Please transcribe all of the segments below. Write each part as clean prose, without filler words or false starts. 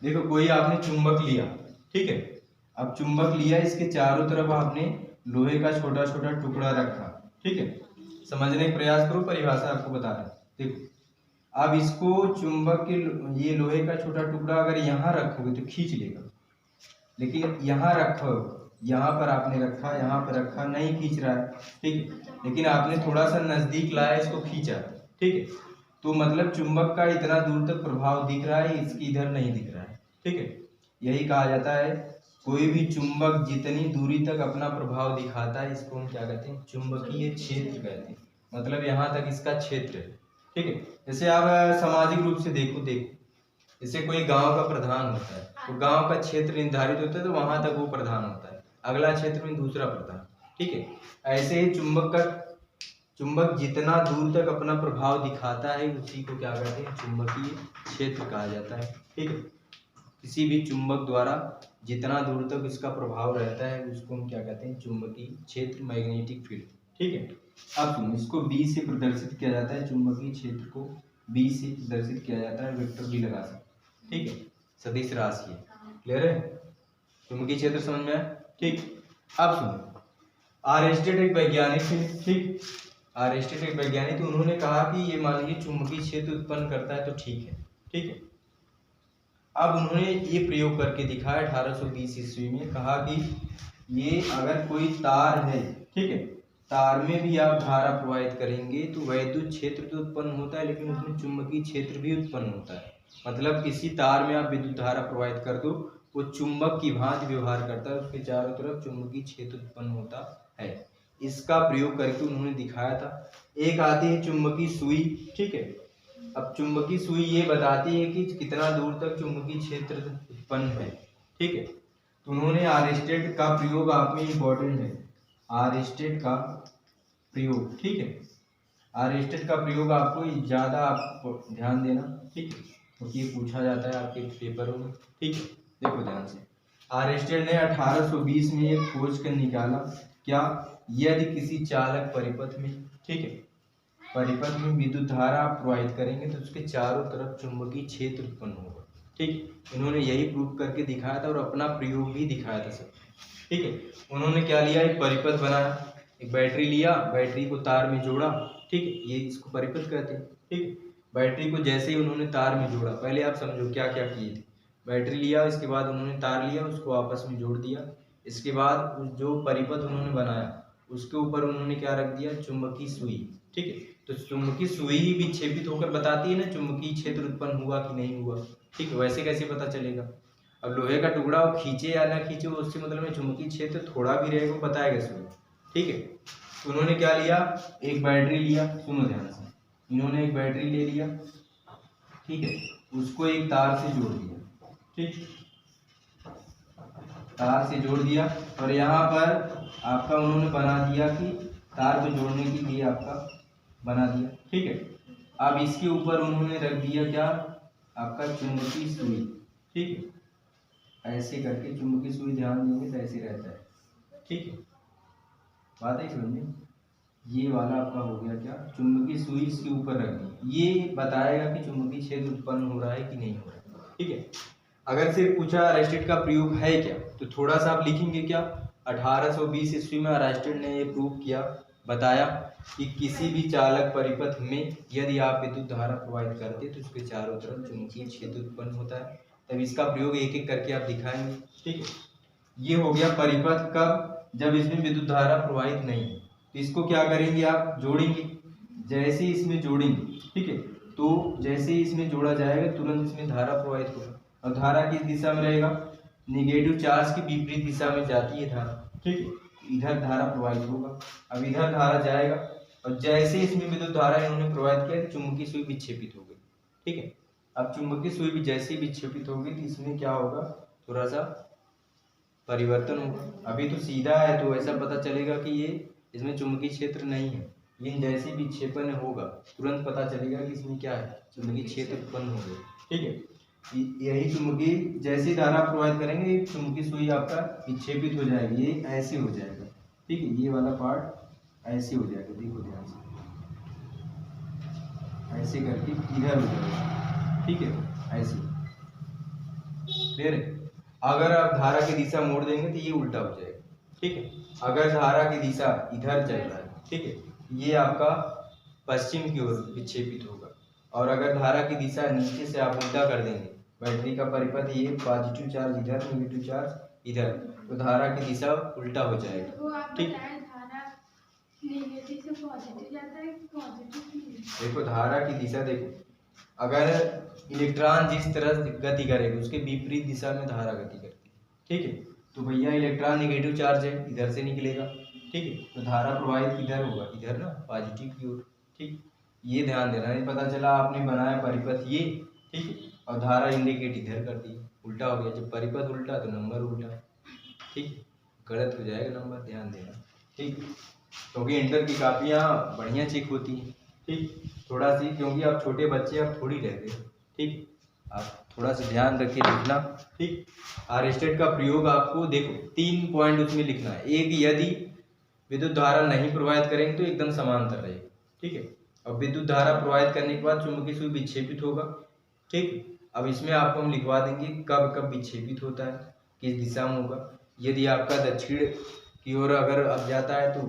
देखो कोई आपने चुंबक लिया, ठीक है। अब चुंबक लिया, इसके चारों तरफ आपने लोहे का छोटा छोटा टुकड़ा रखा, ठीक है। समझने का प्रयास करो, परिभाषा आपको बता रहा है। देखो अब इसको चुंबक के ये लोहे का छोटा टुकड़ा अगर यहाँ रखोगे तो खींच लेगा, लेकिन यहाँ रखो, यहाँ पर आपने रखा, यहाँ पर रखा, नहीं खींच रहा है, ठीक है। लेकिन आपने थोड़ा सा नजदीक लाया, इसको खींचा, ठीक है। तो मतलब चुंबक का इतना दूर तक प्रभाव दिख रहा है, इसकी इधर नहीं दिख रहा है, ठीक है। यही कहा जाता है कोई भी चुंबक जितनी दूरी तक अपना प्रभाव दिखाता है, इसको हम क्या कहते हैं, चुंबकीय क्षेत्र कहते हैं। मतलब यहाँ तक इसका क्षेत्र है, ठीक है। जैसे आप सामाजिक रूप से देखो, जैसे कोई गांव का प्रधान होता है तो गांव का क्षेत्र निर्धारित होता है, तो वहां तक वो प्रधान होता है, अगला क्षेत्र में दूसरा प्रधान, ठीक है। ऐसे ही चुंबक जितना दूर तक अपना प्रभाव दिखाता है, उसी को क्या कहते हैं, चुंबकीय क्षेत्र कहा जाता है, ठीक है। किसी भी चुंबक द्वारा जितना दूर तक इसका प्रभाव रहता है, उसको हम क्या कहते हैं, चुंबकीय क्षेत्र, मैग्नेटिक फील्ड, ठीक है। अब सुनो, इसको बी से प्रदर्शित किया जाता है, चुंबकीय क्षेत्र को बी से प्रदर्शित किया जाता है, वेक्टर भी लगा सकते, ठीक है। सदिश राशि है, क्लियर है, चुंबकीय क्षेत्र समझ में आया, ठीक। अब सुनो, आर्स्टेड एक वैज्ञानिक थे, ठीक। आर्स्टेड एक वैज्ञानिक, तो उन्होंने कहा कि ये मान लीजिए चुंबकीय क्षेत्र उत्पन्न करता है, तो ठीक है, ठीक है। अब उन्होंने ये प्रयोग करके दिखाया 1820 ईस्वी में, कहा कि ये अगर कोई तार है, ठीक है, तार में भी आप धारा प्रवाहित करेंगे तो वैद्युत क्षेत्र तो उत्पन्न होता है, लेकिन उसमें चुंबकीय क्षेत्र भी उत्पन्न होता है। मतलब किसी तार में आप विद्युत धारा प्रवाहित कर दो, वो चुंबक की भांति व्यवहार करता है, उसके चारों तरफ चुंबकीय क्षेत्र उत्पन्न होता है। इसका प्रयोग करके उन्होंने दिखाया था। एक आती है चुंबकीय सुई, ठीक है। अब चुंबकीय सुई ये बताती है कि कितना दूर तक चुंबकीय क्षेत्र उत्पन्न है, ठीक है। तो उन्होंने आर्स्टेड का प्रयोग, आप में इम्पोर्टेंट है आर्स्टेड का प्रयोग, ठीक है। आर्स्टेड का प्रयोग आपको ज्यादा आपको ध्यान देना, ठीक है, क्योंकि ये पूछा जाता है आपके पेपरों में, ठीक है। देखो ध्यान से, आर्स्टेड ने 1820 में एक खोज कर निकाला, क्या, यदि किसी चालक परिपथ में, ठीक है, परिपथ में विद्युत धारा आप प्रवाहित करेंगे तो उसके चारों तरफ चुंबकीय क्षेत्र उत्पन्न होगा, ठीक। इन्होंने यही प्रूव करके दिखाया था और अपना प्रयोग भी दिखाया था सब, ठीक है। उन्होंने क्या लिया, एक परिपथ बनाया, एक बैटरी लिया, बैटरी को तार में जोड़ा, ठीक है, ये इसको परिपथ कहते हैं, ठीक है। बैटरी को जैसे ही उन्होंने तार में जोड़ा, पहले आप समझो क्या क्या किए थे। बैटरी लिया, इसके बाद उन्होंने तार लिया, उसको आपस में जोड़ दिया, इसके बाद जो परिपथ उन्होंने बनाया उसके ऊपर उन्होंने क्या रख दिया, चुंबकीय सुई, ठीक है। तो चुंबकीय सुई विक्षेपित होकर बताती है ना चुंबकीय क्षेत्र उत्पन्न हुआ कि नहीं हुआ, ठीक है। वैसे कैसे पता चलेगा, अब लोहे का टुकड़ा वो खींचे या ना खींचे, उससे मतलब में चुंबकीय क्षेत्र थोड़ा भी रहेगा वो बताएगा सुई, ठीक है। तो उन्होंने क्या लिया, एक बैटरी लिया, सुनो ध्यान से, इन्होंने एक बैटरी ले लिया, ठीक है, उसको एक तार से जोड़ दिया, ठीक, तार से जोड़ दिया, और यहाँ पर आपका उन्होंने बना दिया कि तार को जोड़ने के लिए आपका बना दिया, ठीक है। अब इसके ऊपर उन्होंने रख दिया क्या, आपका चुंबकीय सुई, ठीक है। ऐसे करके चुंबकीय सुई ध्यान देंगे तो ऐसे रहता है, ठीक है, बात है समझ में। ये वाला आपका हो गया क्या, चुंबकीय सुई इसके ऊपर रख दी, ये बताएगा कि चुंबकीय क्षेत्र उत्पन्न हो रहा है कि नहीं हो रहा है, ठीक है। अगर सिर्फ पूछा आर्स्टेड का प्रयोग है क्या, तो थोड़ा सा आप लिखेंगे क्या, 1820 ईस्वी में आर्स्टेड ने ये प्रूव किया, बताया कि किसी भी चालक परिपथ में यदि आप विद्युत धारा प्रवाहित करते तो उसके चारों तरफ चुंबकीय क्षेत्र उत्पन्न होता है। तब इसका प्रयोग एक एक करके आप दिखाएंगे, ठीक है। ये हो गया परिपथ का, जब इसमें विद्युत धारा प्रवाहित नहीं है, तो इसको क्या करेंगे, आप जोड़ेंगे, जैसे ही इसमें जोड़ेंगे, ठीक है, तो जैसे ही इसमें जोड़ा जाएगा तुरंत इसमें धारा प्रवाहित होगा, और धारा किस दिशा में रहेगा, निगेटिव चार्ज की विपरीत दिशा में जाती है धारा, ठीक है, इधर धारा प्रवाहित होगा। अब इधर धारा जाएगा, और जैसे इसमें विद्युत धारा इन्होंने प्रवाहित किया, चुंबकीय सुई विक्षेपित हो गई, ठीक है। अब चुंबकीय सुई भी जैसे ही विक्षेपित होगी तो इसमें क्या होगा, थोड़ा सा परिवर्तन होगा। अभी तो सीधा है तो ऐसा पता चलेगा कि ये इसमें चुंबकीय क्षेत्र नहीं है, लेकिन जैसे विक्षेपण होगा तुरंत पता चलेगा कि इसमें क्या है, चुंबकीय क्षेत्र उत्पन्न हो गया, ठीक है। यही चुंबकीय जैसे धारा प्रवाहित करेंगे चुंबकीय सुई आपका विक्षेपित हो जाएगी, ये ऐसे हो जाएगा, ठीक है, ये वाला पार्ट ऐसे हो जाएगा, देखो ध्यान से, ऐसे करके इधर हो जाएगा, ठीक है, ऐसे, क्लियर है। अगर आप धारा की दिशा मोड़ देंगे तो ये उल्टा हो जाएगा, ठीक है। अगर धारा की दिशा इधर चल रहा है, ठीक है, ये आपका पश्चिम की ओर विक्षेपित होगा। और अगर धारा की दिशा नीचे से आप उल्टा कर देंगे, बैटरी का परिपथ ये पॉजिटिव चार्ज इधर, नेगेटिव चार्ज इधर, तो धारा की दिशा उल्टा हो जाएगा, ठीक। नेगेटिव से पॉजिटिव जाता है, पॉजिटिव। देखो धारा की दिशा देखो, अगर इलेक्ट्रॉन जिस तरह गति करेगा उसके विपरीत दिशा में धारा गति करती है, ठीक है। तो भैया इलेक्ट्रॉन नेगेटिव चार्ज है, इधर से निकलेगा, ठीक है, तो धारा प्रवाहित किधर होगा, इधर ना, पॉजिटिव की ओर, ठीक। ये ध्यान देना है। पता चला आपने बनाया परिपथ ये, ठीक है, और धारा इंडिकेट इधर कर दी, उल्टा हो गया। जब परिपथ उल्टा तो नंबर उल्टा, ठीक, गलत हो जाएगा नंबर, ध्यान देना, ठीक। क्योंकि इंटर की कापियाँ बढ़िया चेक होती हैं, ठीक। थोड़ा सी, क्योंकि आप छोटे बच्चे आप थोड़ी रहते हैं, ठीक, आप थोड़ा सा ध्यान रख के लिखना, ठीक। आरस्टेड का प्रयोग आपको देखो 3 पॉइंट उसमें लिखना है। एक, यदि विद्युत धारा नहीं प्रवाहित करेंगे तो एकदम समांतर रहेगा, ठीक है। और विद्युत धारा प्रवाहित करने के बाद चुंबकीय सूत्र विक्षेपित होगा, ठीक। अब इसमें आपको हम लिखवा देंगे कब कब विक्षेपित होता है, किस दिशा में होगा। यदि आपका दक्षिण की ओर अगर अब जाता है तो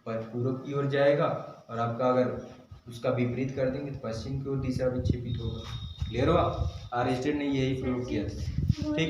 पूर्व की ओर जाएगा, और आपका अगर उसका विपरीत कर देंगे तो पश्चिम की ओर दिशा विक्षेपित होगा। क्लियर हुआ? आरस्टेड ने यही प्रयोग किया था, ठीक।